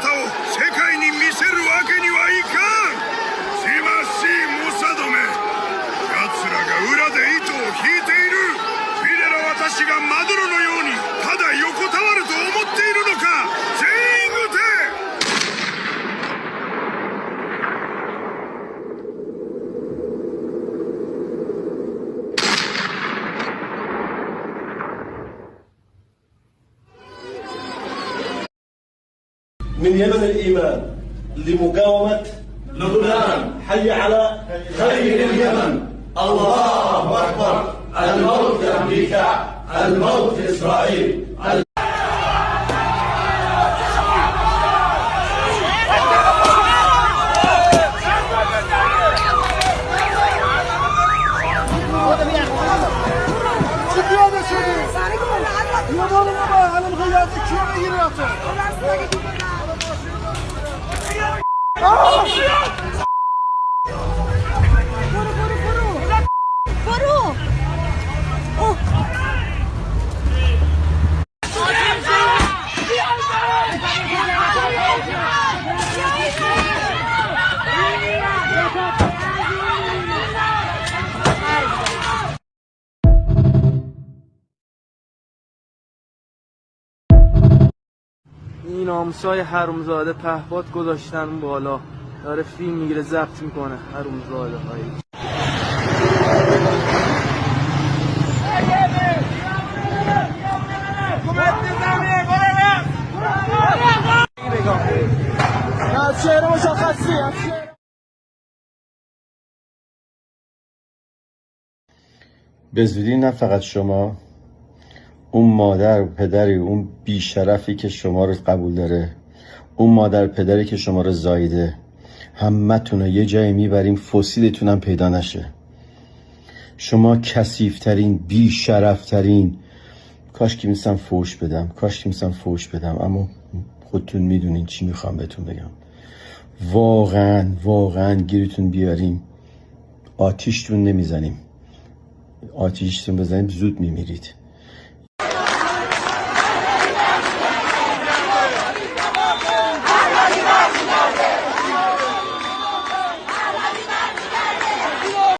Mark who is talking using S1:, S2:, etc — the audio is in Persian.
S1: 姿を世界に見せるわけにはいかん。しましいモサドめ、奴らが裏で糸を引いている。フィレラ私がマドロのようにただ横たわると思っているのか。全員撃て。
S2: من يمن الإيمان لمقاومة لبنان. حي على خير اليمن. الله أكبر. الموت لأمريكا، الموت لإسرائيل.
S3: این آموزهای حرومزاده پهپاد گذاشتن بالا، داره فیلم میگیره ضبط میکنه. حرومزاده هایی شعر مشخصی.
S4: به زودی نه فقط شما، اون مادر و پدری، اون بیشرفی که شما رو قبول داره، اون مادر پدری که شما رو زاییده، همتون رو یه جایی میبریم فسیلتون هم پیدا نشه. شما کثیف‌ترین، بیشرفترین، کاش که میستم فوش بدم، اما خودتون میدونین چی میخوام بهتون بگم. واقعا گیرتون بیاریم، آتیشتون نمیزنیم. آتیشتون بزنیم زود میمیرید.